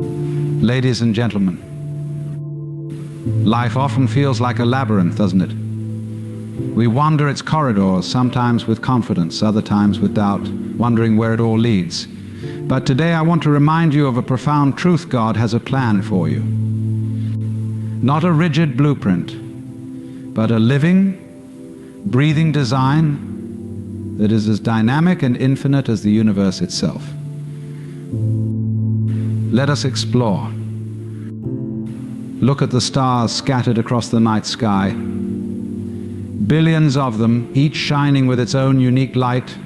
Ladies and gentlemen, life often feels like a labyrinth, doesn't it? We wander its corridors, sometimes with confidence, other times with doubt, wondering where it all leads. But today I want to remind you of a profound truth. God has a plan for you. Not a rigid blueprint, but a living, breathing design that is as dynamic and infinite as the universe itself. Let us explore. Look at the stars scattered across the night sky. Billions of them, each shining with its own unique light,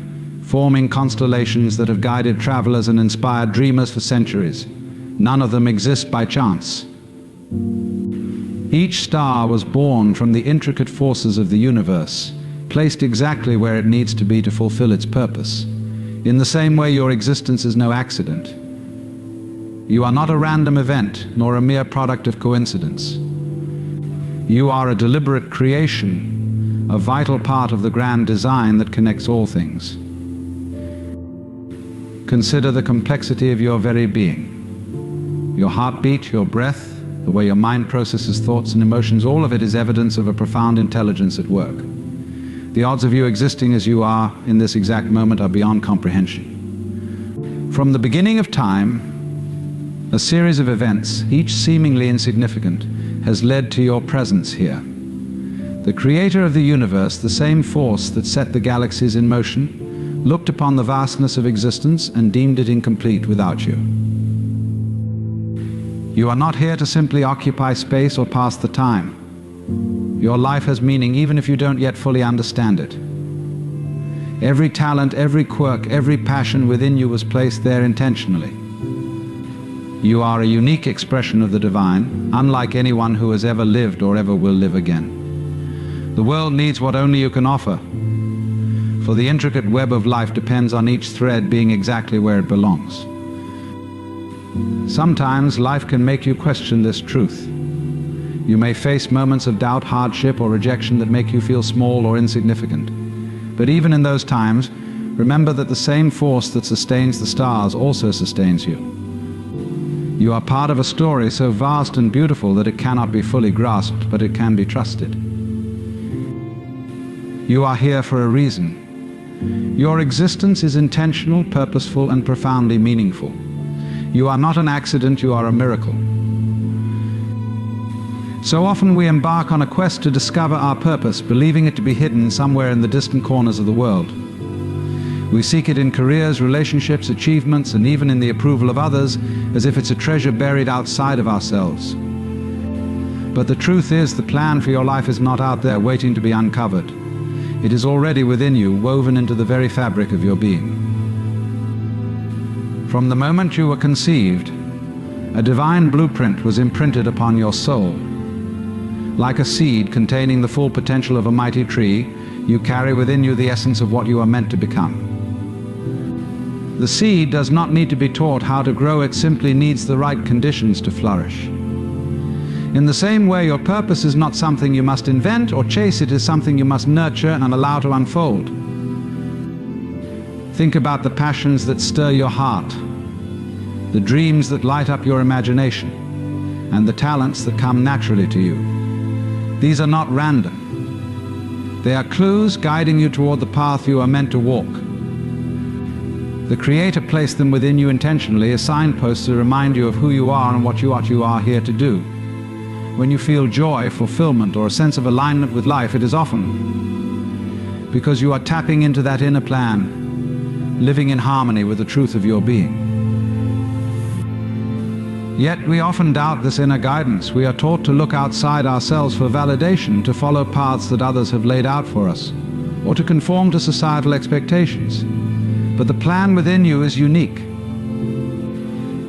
forming constellations that have guided travelers and inspired dreamers for centuries. None of them exist by chance. Each star was born from the intricate forces of the universe, placed exactly where it needs to be to fulfill its purpose. In the same way, your existence is no accident. You are not a random event, nor a mere product of coincidence. You are a deliberate creation, a vital part of the grand design that connects all things. Consider the complexity of your very being. Your heartbeat, your breath, the way your mind processes thoughts and emotions, all of it is evidence of a profound intelligence at work. The odds of you existing as you are in this exact moment are beyond comprehension. From the beginning of time, a series of events, each seemingly insignificant, has led to your presence here. The creator of the universe, the same force that set the galaxies in motion, looked upon the vastness of existence and deemed it incomplete without you. You are not here to simply occupy space or pass the time. Your life has meaning even if you don't yet fully understand it. Every talent, every quirk, every passion within you was placed there intentionally. You are a unique expression of the divine, unlike anyone who has ever lived or ever will live again. The world needs what only you can offer, for the intricate web of life depends on each thread being exactly where it belongs. Sometimes life can make you question this truth. You may face moments of doubt, hardship, or rejection that make you feel small or insignificant. But even in those times, remember that the same force that sustains the stars also sustains you. You are part of a story so vast and beautiful that it cannot be fully grasped, but it can be trusted. You are here for a reason. Your existence is intentional, purposeful, and profoundly meaningful. You are not an accident, you are a miracle. So often we embark on a quest to discover our purpose, believing it to be hidden somewhere in the distant corners of the world. We seek it in careers, relationships, achievements, and even in the approval of others, as if it's a treasure buried outside of ourselves. But the truth is, the plan for your life is not out there waiting to be uncovered. It is already within you, woven into the very fabric of your being. From the moment you were conceived, a divine blueprint was imprinted upon your soul. Like a seed containing the full potential of a mighty tree, you carry within you the essence of what you are meant to become. The seed does not need to be taught how to grow, it simply needs the right conditions to flourish. In the same way, your purpose is not something you must invent or chase, it is something you must nurture and allow to unfold. Think about the passions that stir your heart, the dreams that light up your imagination, and the talents that come naturally to you. These are not random. They are clues guiding you toward the path you are meant to walk. The Creator placed them within you intentionally as signposts to remind you of who you are and what you are here to do. When you feel joy, fulfillment, or a sense of alignment with life, it is often because you are tapping into that inner plan, living in harmony with the truth of your being. Yet we often doubt this inner guidance. We are taught to look outside ourselves for validation, to follow paths that others have laid out for us, or to conform to societal expectations. But the plan within you is unique.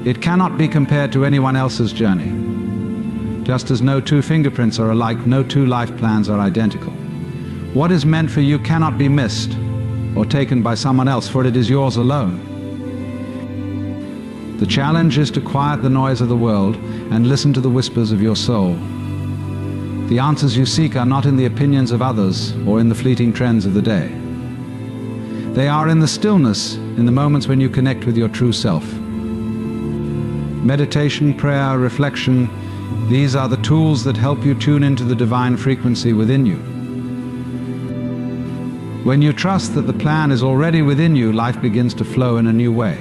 It cannot be compared to anyone else's journey. Just as no two fingerprints are alike, no two life plans are identical. What is meant for you cannot be missed or taken by someone else, for it is yours alone. The challenge is to quiet the noise of the world and listen to the whispers of your soul. The answers you seek are not in the opinions of others or in the fleeting trends of the day. They are in the stillness, in the moments when you connect with your true self. Meditation, prayer, reflection, these are the tools that help you tune into the divine frequency within you. When you trust that the plan is already within you, life begins to flow in a new way.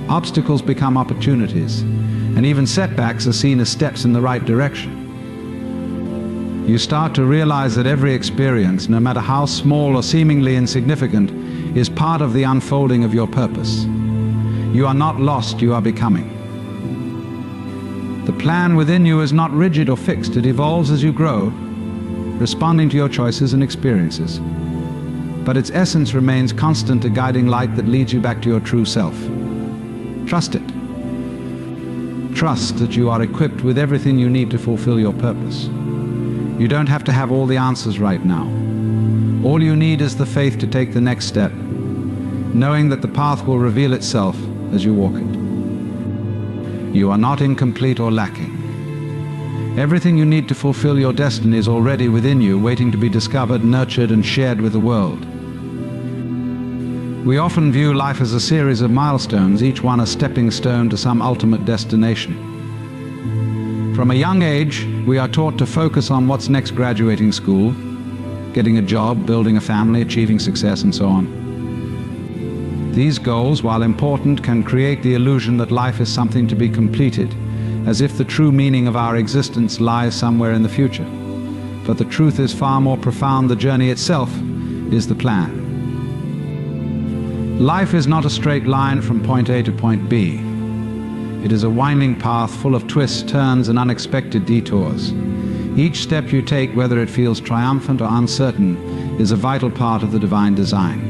Obstacles become opportunities, and even setbacks are seen as steps in the right direction. You start to realize that every experience, no matter how small or seemingly insignificant, is part of the unfolding of your purpose. You are not lost, you are becoming. The plan within you is not rigid or fixed, it evolves as you grow, responding to your choices and experiences. But its essence remains constant, a guiding light that leads you back to your true self. Trust it. Trust that you are equipped with everything you need to fulfill your purpose. You don't have to have all the answers right now. All you need is the faith to take the next step, knowing that the path will reveal itself as you walk it. You are not incomplete or lacking. Everything you need to fulfill your destiny is already within you, waiting to be discovered, nurtured, and shared with the world. We often view life as a series of milestones, each one a stepping stone to some ultimate destination. From a young age, we are taught to focus on what's next: graduating school, getting a job, building a family, achieving success, and so on. These goals, while important, can create the illusion that life is something to be completed, as if the true meaning of our existence lies somewhere in the future. But the truth is far more profound. The journey itself is the plan. Life is not a straight line from point A to point B. It is a winding path full of twists, turns, and unexpected detours. Each step you take, whether it feels triumphant or uncertain, is a vital part of the divine design.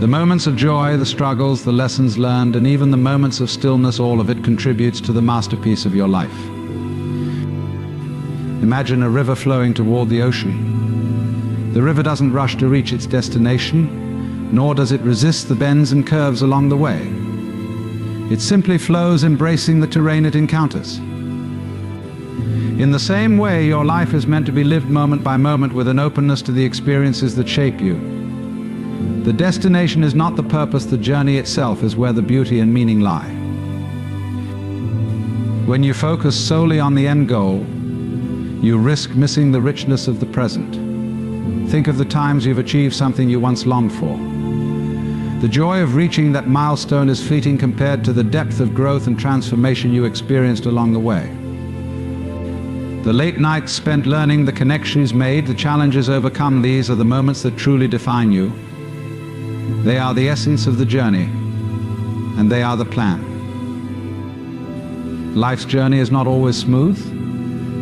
The moments of joy, the struggles, the lessons learned, and even the moments of stillness, all of it contributes to the masterpiece of your life. Imagine a river flowing toward the ocean. The river doesn't rush to reach its destination, nor does it resist the bends and curves along the way. It simply flows, embracing the terrain it encounters. In the same way, your life is meant to be lived moment by moment with an openness to the experiences that shape you. The destination is not the purpose, the journey itself is where the beauty and meaning lie. When you focus solely on the end goal, you risk missing the richness of the present. Think of the times you've achieved something you once longed for. The joy of reaching that milestone is fleeting compared to the depth of growth and transformation you experienced along the way. The late nights spent learning, the connections made, the challenges overcome, these are the moments that truly define you. They are the essence of the journey, and they are the plan. Life's journey is not always smooth.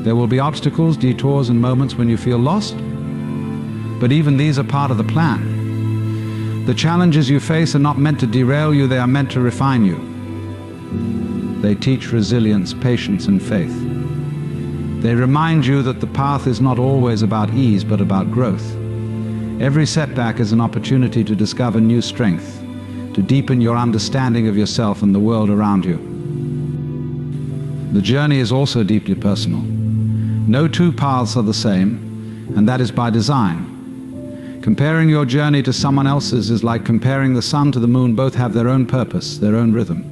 There will be obstacles, detours, and moments when you feel lost. But even these are part of the plan. The challenges you face are not meant to derail you, they are meant to refine you. They teach resilience, patience, and faith. They remind you that the path is not always about ease, but about growth. Every setback is an opportunity to discover new strength, to deepen your understanding of yourself and the world around you. The journey is also deeply personal. No two paths are the same, and that is by design. Comparing your journey to someone else's is like comparing the sun to the moon. Both have their own purpose, their own rhythm.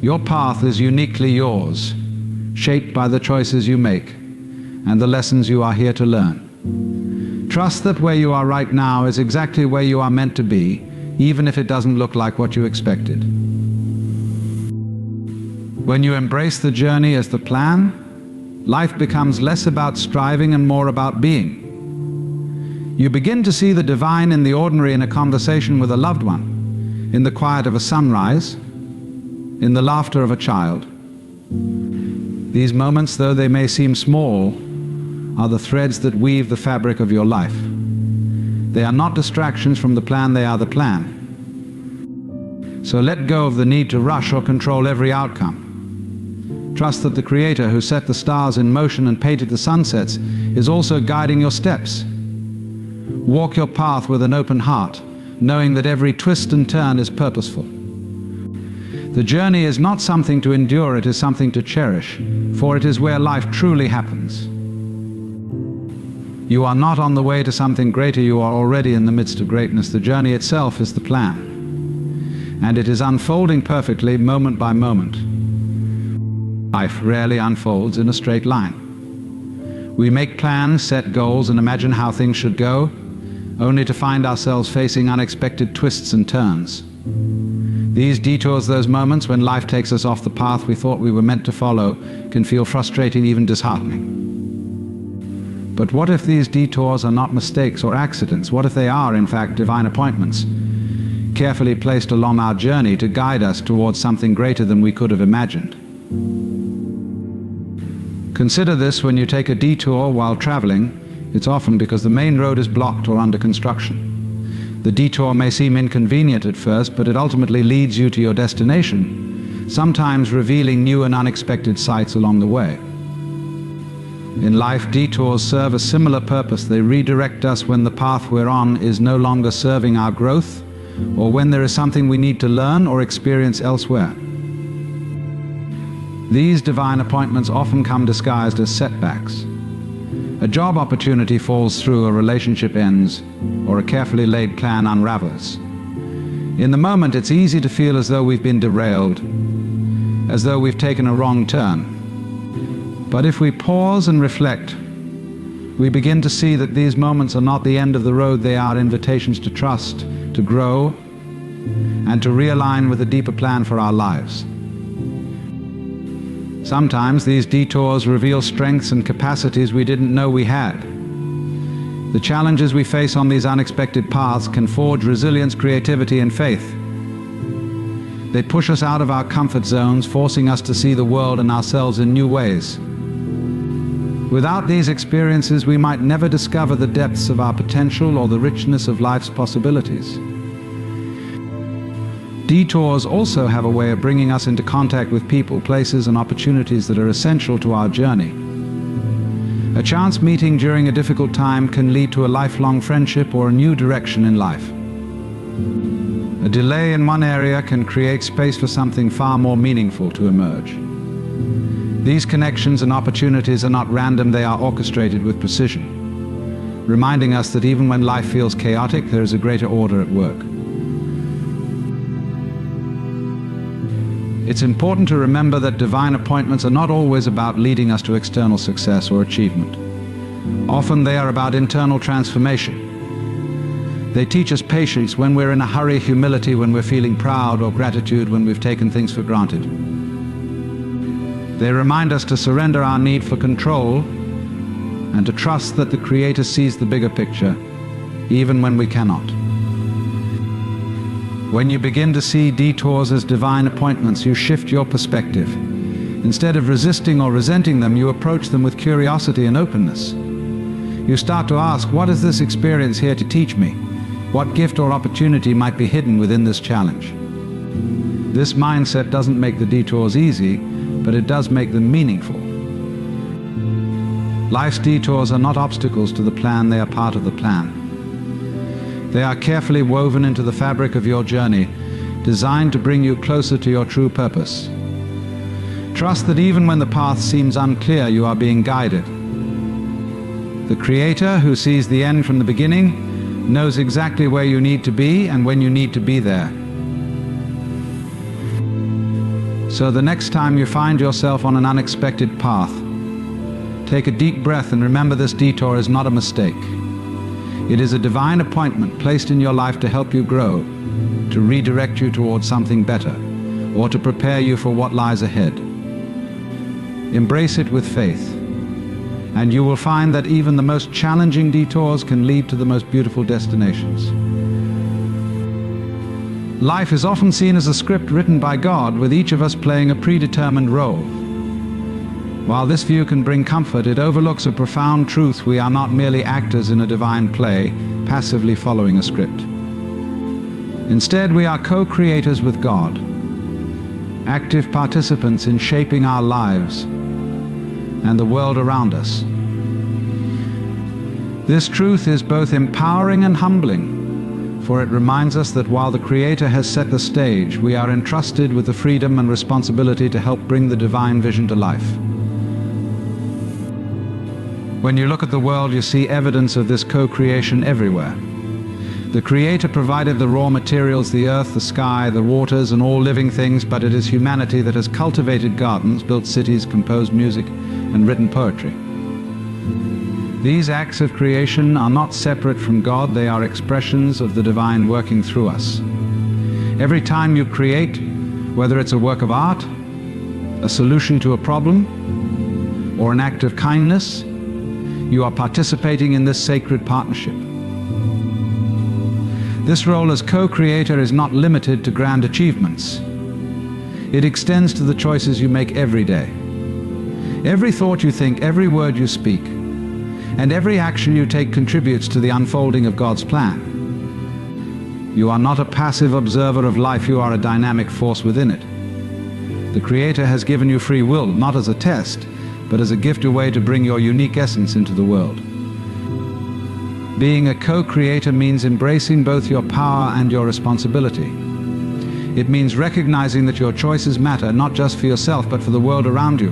Your path is uniquely yours, shaped by the choices you make and the lessons you are here to learn. Trust that where you are right now is exactly where you are meant to be, even if it doesn't look like what you expected. When you embrace the journey as the plan, life becomes less about striving and more about being. You begin to see the divine in the ordinary, in a conversation with a loved one, in the quiet of a sunrise, in the laughter of a child. These moments, though they may seem small, are the threads that weave the fabric of your life. They are not distractions from the plan, they are the plan. So let go of the need to rush or control every outcome. Trust that the Creator who set the stars in motion and painted the sunsets is also guiding your steps. Walk your path with an open heart, knowing that every twist and turn is purposeful. The journey is not something to endure, it is something to cherish, for it is where life truly happens. You are not on the way to something greater, you are already in the midst of greatness. The journey itself is the plan. and it is unfolding perfectly moment by moment. Life rarely unfolds in a straight line. We make plans, set goals, and imagine how things should go, only to find ourselves facing unexpected twists and turns. These detours, those moments when life takes us off the path we thought we were meant to follow, can feel frustrating, even disheartening. But what if these detours are not mistakes or accidents? What if they are, in fact, divine appointments, carefully placed along our journey to guide us towards something greater than we could have imagined? Consider this: when you take a detour while traveling, it's often because the main road is blocked or under construction. The detour may seem inconvenient at first, but it ultimately leads you to your destination, sometimes revealing new and unexpected sights along the way. In life, detours serve a similar purpose. They redirect us when the path we're on is no longer serving our growth, or when there is something we need to learn or experience elsewhere. These divine appointments often come disguised as setbacks. A job opportunity falls through, a relationship ends, or a carefully laid plan unravels. In the moment, it's easy to feel as though we've been derailed, as though we've taken a wrong turn. But if we pause and reflect, we begin to see that these moments are not the end of the road. They are invitations to trust, to grow, and to realign with a deeper plan for our lives. Sometimes these detours reveal strengths and capacities we didn't know we had. The challenges we face on these unexpected paths can forge resilience, creativity, and faith. They push us out of our comfort zones, forcing us to see the world and ourselves in new ways. Without these experiences, we might never discover the depths of our potential or the richness of life's possibilities. Detours also have a way of bringing us into contact with people, places, and opportunities that are essential to our journey. A chance meeting during a difficult time can lead to a lifelong friendship or a new direction in life. A delay in one area can create space for something far more meaningful to emerge. These connections and opportunities are not random, they are orchestrated with precision, reminding us that even when life feels chaotic, there is a greater order at work. It's important to remember that divine appointments are not always about leading us to external success or achievement. Often they are about internal transformation. They teach us patience when we're in a hurry, humility when we're feeling proud, or gratitude when we've taken things for granted. They remind us to surrender our need for control and to trust that the Creator sees the bigger picture, even when we cannot. When you begin to see detours as divine appointments, you shift your perspective. Instead of resisting or resenting them, you approach them with curiosity and openness. You start to ask, what is this experience here to teach me? What gift or opportunity might be hidden within this challenge? This mindset doesn't make the detours easy, but it does make them meaningful. Life's detours are not obstacles to the plan, they are part of the plan. They are carefully woven into the fabric of your journey, designed to bring you closer to your true purpose. Trust that even when the path seems unclear, you are being guided. The Creator, who sees the end from the beginning, knows exactly where you need to be and when you need to be there. So the next time you find yourself on an unexpected path, take a deep breath and remember this detour is not a mistake. It is a divine appointment placed in your life to help you grow, to redirect you towards something better, or to prepare you for what lies ahead. Embrace it with faith, and you will find that even the most challenging detours can lead to the most beautiful destinations. Life is often seen as a script written by God, with each of us playing a predetermined role. While this view can bring comfort, it overlooks a profound truth: we are not merely actors in a divine play, passively following a script. Instead, we are co-creators with God, active participants in shaping our lives and the world around us. This truth is both empowering and humbling, for it reminds us that while the Creator has set the stage, we are entrusted with the freedom and responsibility to help bring the divine vision to life. When you look at the world, you see evidence of this co-creation everywhere. The Creator provided the raw materials, the earth, the sky, the waters, and all living things, but it is humanity that has cultivated gardens, built cities, composed music, and written poetry. These acts of creation are not separate from God, they are expressions of the divine working through us. Every time you create, whether it's a work of art, a solution to a problem, or an act of kindness, you are participating in this sacred partnership. This role as co-creator is not limited to grand achievements. It extends to the choices you make every day. Every thought you think, every word you speak, and every action you take contributes to the unfolding of God's plan. You are not a passive observer of life, you are a dynamic force within it. The Creator has given you free will, not as a test, but as a gift, a way to bring your unique essence into the world. Being a co-creator means embracing both your power and your responsibility. It means recognizing that your choices matter, not just for yourself, but for the world around you.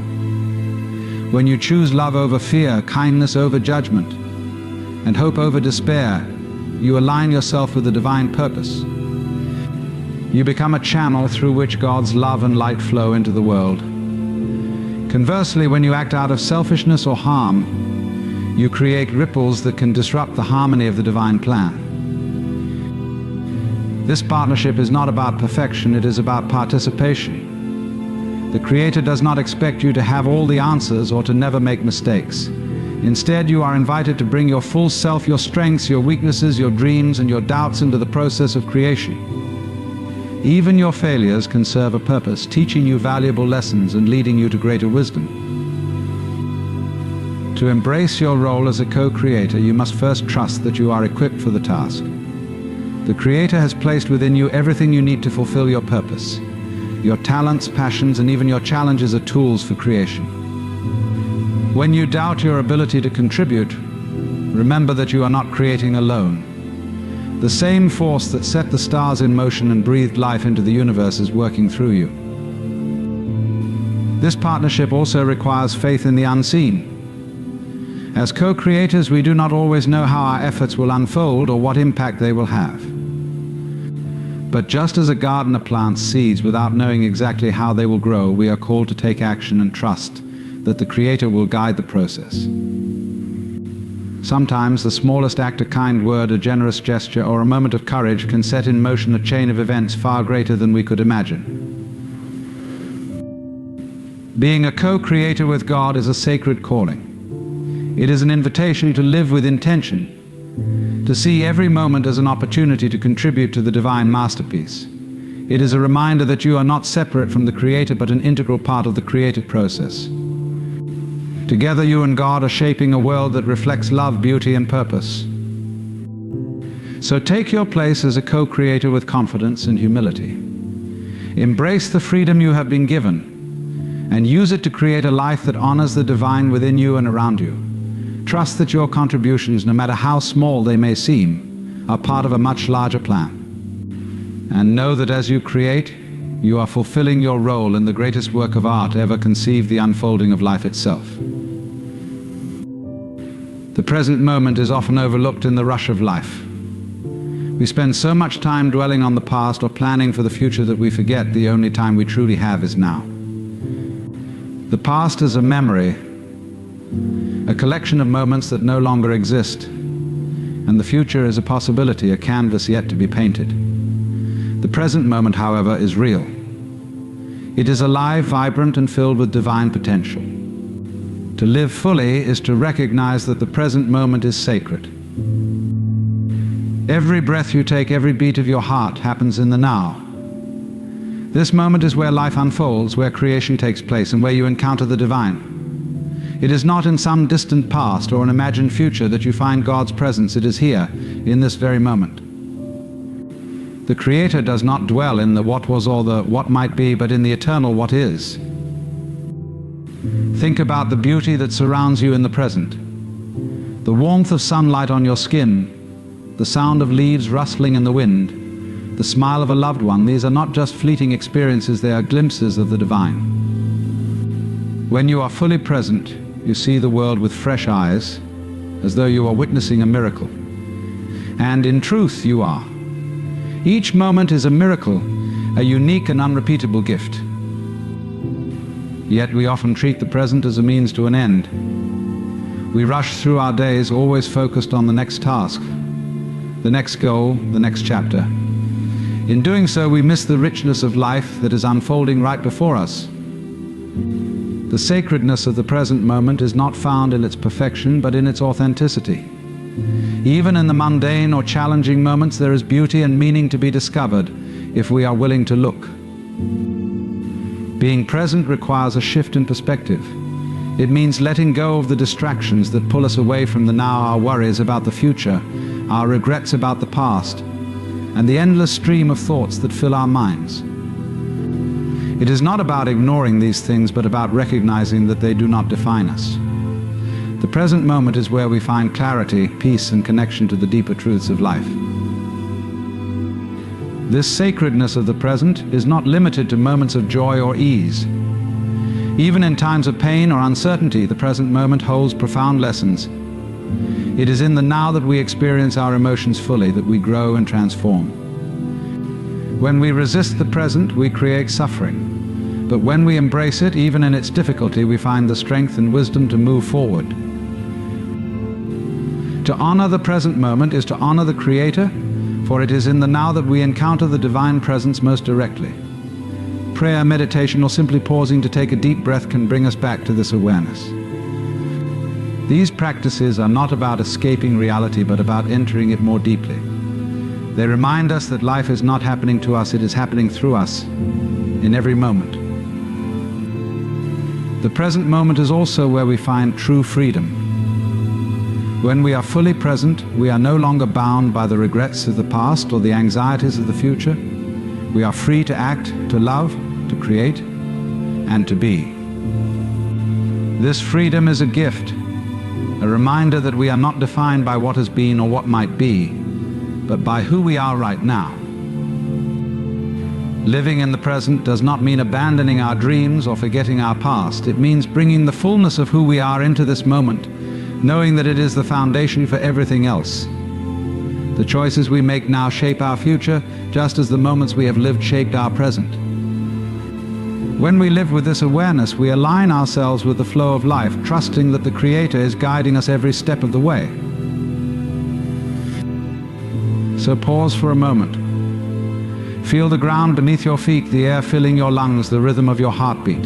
When you choose love over fear, kindness over judgment, and hope over despair, you align yourself with the divine purpose. You become a channel through which God's love and light flow into the world. Conversely, when you act out of selfishness or harm, you create ripples that can disrupt the harmony of the divine plan. This partnership is not about perfection, it is about participation. The Creator does not expect you to have all the answers or to never make mistakes. Instead, you are invited to bring your full self, your strengths, your weaknesses, your dreams, and your doubts into the process of creation. Even your failures can serve a purpose, teaching you valuable lessons and leading you to greater wisdom. To embrace your role as a co-creator, you must first trust that you are equipped for the task. The Creator has placed within you everything you need to fulfill your purpose. Your talents, passions, and even your challenges are tools for creation. When you doubt your ability to contribute, remember that you are not creating alone. The same force that set the stars in motion and breathed life into the universe is working through you. This partnership also requires faith in the unseen. As co-creators, we do not always know how our efforts will unfold or what impact they will have. But just as a gardener plants seeds without knowing exactly how they will grow, we are called to take action and trust that the Creator will guide the process. Sometimes the smallest act, a kind word, a generous gesture, or a moment of courage can set in motion a chain of events far greater than we could imagine. Being a co-creator with God is a sacred calling. It is an invitation to live with intention, to see every moment as an opportunity to contribute to the divine masterpiece. It is a reminder that you are not separate from the Creator, but an integral part of the creative process. Together, you and God are shaping a world that reflects love, beauty, and purpose. So take your place as a co-creator with confidence and humility. Embrace the freedom you have been given and use it to create a life that honors the divine within you and around you. Trust that your contributions, no matter how small they may seem, are part of a much larger plan. And know that as you create, you are fulfilling your role in the greatest work of art ever conceived, the unfolding of life itself. The present moment is often overlooked in the rush of life. We spend so much time dwelling on the past or planning for the future that we forget the only time we truly have is now. The past is a memory, a collection of moments that no longer exist, and the future is a possibility, a canvas yet to be painted. The present moment, however, is real. It is alive, vibrant, and filled with divine potential. To live fully is to recognize that the present moment is sacred. Every breath you take, every beat of your heart happens in the now. This moment is where life unfolds, where creation takes place, and where you encounter the divine. It is not in some distant past or an imagined future that you find God's presence. It is here, in this very moment. The Creator does not dwell in the what was or the what might be, but in the eternal what is. Think about the beauty that surrounds you in the present. The warmth of sunlight on your skin, the sound of leaves rustling in the wind, the smile of a loved one. These are not just fleeting experiences, they are glimpses of the divine. When you are fully present, you see the world with fresh eyes, as though you are witnessing a miracle. And in truth, you are. Each moment is a miracle, a unique and unrepeatable gift. Yet we often treat the present as a means to an end. We rush through our days always focused on the next task, the next goal, the next chapter. In doing so, we miss the richness of life that is unfolding right before us. The sacredness of the present moment is not found in its perfection, but in its authenticity. Even in the mundane or challenging moments, there is beauty and meaning to be discovered if we are willing to look. Being present requires a shift in perspective. It means letting go of the distractions that pull us away from the now, our worries about the future, our regrets about the past, and the endless stream of thoughts that fill our minds. It is not about ignoring these things, but about recognizing that they do not define us. The present moment is where we find clarity, peace, and connection to the deeper truths of life. This sacredness of the present is not limited to moments of joy or ease. Even in times of pain or uncertainty, the present moment holds profound lessons. It is in the now that we experience our emotions fully, that we grow and transform. When we resist the present, we create suffering. But when we embrace it, even in its difficulty, we find the strength and wisdom to move forward. To honor the present moment is to honor the Creator, for it is in the now that we encounter the divine presence most directly. Prayer, meditation, or simply pausing to take a deep breath can bring us back to this awareness. These practices are not about escaping reality, but about entering it more deeply. They remind us that life is not happening to us, it is happening through us, in every moment. The present moment is also where we find true freedom. When we are fully present, we are no longer bound by the regrets of the past or the anxieties of the future. We are free to act, to love, to create, and to be. This freedom is a gift, a reminder that we are not defined by what has been or what might be, but by who we are right now. Living in the present does not mean abandoning our dreams or forgetting our past. It means bringing the fullness of who we are into this moment, knowing that it is the foundation for everything else. The choices we make now shape our future, just as the moments we have lived shaped our present. When we live with this awareness, we align ourselves with the flow of life, trusting that the Creator is guiding us every step of the way. So pause for a moment. Feel the ground beneath your feet, the air filling your lungs, the rhythm of your heartbeat.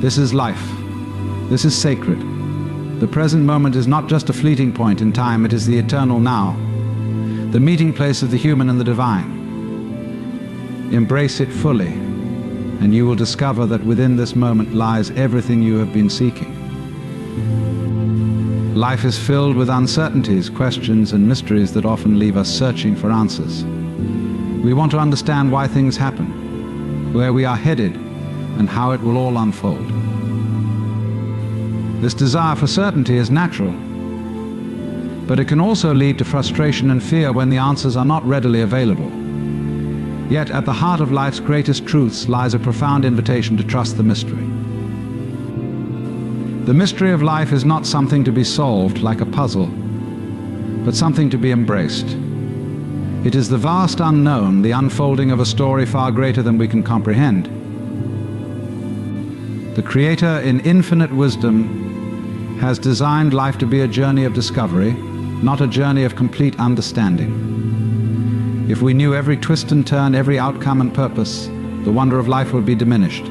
This is life. This is sacred. The present moment is not just a fleeting point in time, it is the eternal now, the meeting place of the human and the divine. Embrace it fully, and you will discover that within this moment lies everything you have been seeking. Life is filled with uncertainties, questions, and mysteries that often leave us searching for answers. We want to understand why things happen, where we are headed, and how it will all unfold. This desire for certainty is natural, but it can also lead to frustration and fear when the answers are not readily available. Yet at the heart of life's greatest truths lies a profound invitation to trust the mystery. The mystery of life is not something to be solved like a puzzle, but something to be embraced. It is the vast unknown, the unfolding of a story far greater than we can comprehend. The Creator, in infinite wisdom, has designed life to be a journey of discovery, not a journey of complete understanding. If we knew every twist and turn, every outcome and purpose, the wonder of life would be diminished.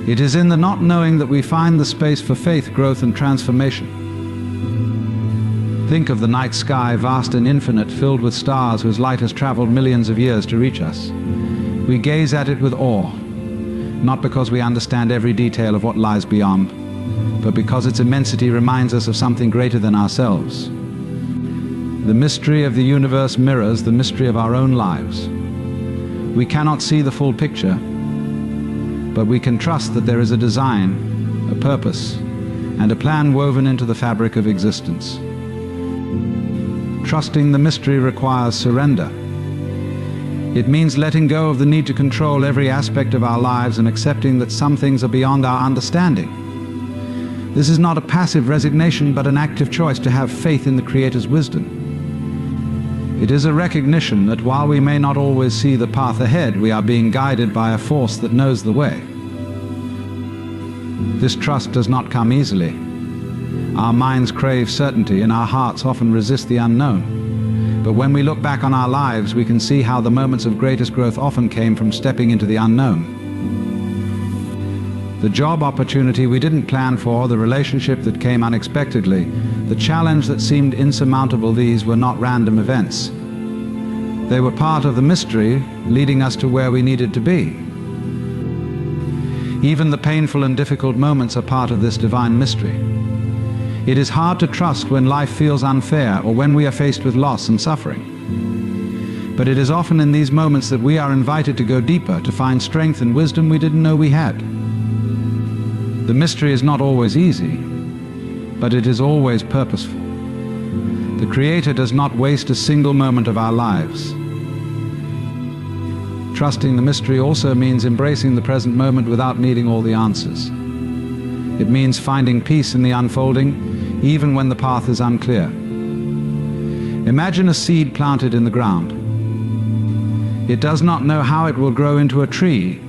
It is in the not knowing that we find the space for faith, growth, and transformation. Think of the night sky, vast and infinite, filled with stars whose light has traveled millions of years to reach us. We gaze at it with awe, not because we understand every detail of what lies beyond, but because its immensity reminds us of something greater than ourselves. The mystery of the universe mirrors the mystery of our own lives. We cannot see the full picture, but we can trust that there is a design, a purpose, and a plan woven into the fabric of existence. Trusting the mystery requires surrender. It means letting go of the need to control every aspect of our lives and accepting that some things are beyond our understanding. This is not a passive resignation, but an active choice to have faith in the Creator's wisdom. It is a recognition that while we may not always see the path ahead, we are being guided by a force that knows the way. This trust does not come easily. Our minds crave certainty and our hearts often resist the unknown. But when we look back on our lives, we can see how the moments of greatest growth often came from stepping into the unknown. The job opportunity we didn't plan for, the relationship that came unexpectedly, the challenge that seemed insurmountable, these were not random events. They were part of the mystery leading us to where we needed to be. Even the painful and difficult moments are part of this divine mystery. It is hard to trust when life feels unfair or when we are faced with loss and suffering. But it is often in these moments that we are invited to go deeper, to find strength and wisdom we didn't know we had. The mystery is not always easy, but it is always purposeful. The Creator does not waste a single moment of our lives. Trusting the mystery also means embracing the present moment without needing all the answers. It means finding peace in the unfolding, even when the path is unclear. Imagine a seed planted in the ground. It does not know how it will grow into a tree,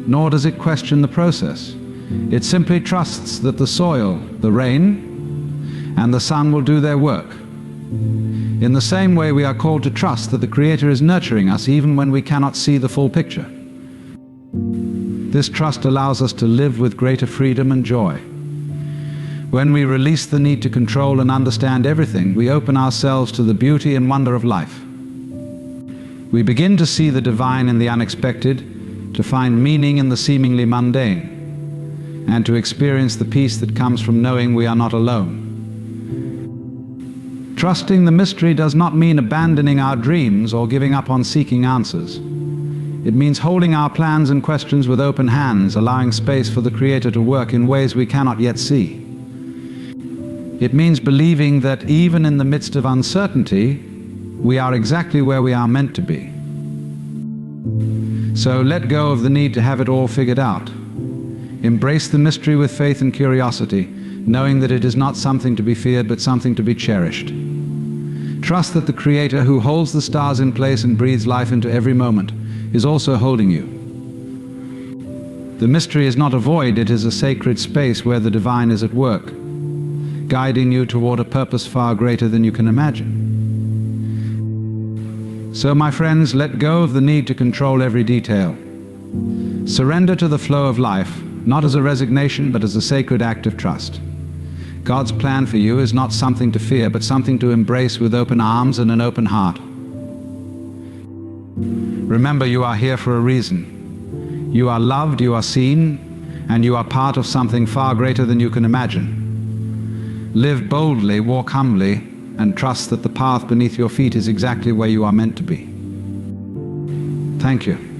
nor does it question the process. It simply trusts that the soil, the rain, and the sun will do their work. In the same way, we are called to trust that the Creator is nurturing us even when we cannot see the full picture. This trust allows us to live with greater freedom and joy. When we release the need to control and understand everything, we open ourselves to the beauty and wonder of life. We begin to see the divine in the unexpected, to find meaning in the seemingly mundane, and to experience the peace that comes from knowing we are not alone. Trusting the mystery does not mean abandoning our dreams or giving up on seeking answers. It means holding our plans and questions with open hands, allowing space for the Creator to work in ways we cannot yet see. It means believing that even in the midst of uncertainty, we are exactly where we are meant to be. So let go of the need to have it all figured out. Embrace the mystery with faith and curiosity, knowing that it is not something to be feared, but something to be cherished. Trust that the Creator, who holds the stars in place and breathes life into every moment, is also holding you. The mystery is not a void, it is a sacred space where the divine is at work, guiding you toward a purpose far greater than you can imagine. So, my friends, let go of the need to control every detail. Surrender to the flow of life, not as a resignation, but as a sacred act of trust. God's plan for you is not something to fear, but something to embrace with open arms and an open heart. Remember, you are here for a reason. You are loved, you are seen, and you are part of something far greater than you can imagine. Live boldly, walk humbly, and trust that the path beneath your feet is exactly where you are meant to be. Thank you.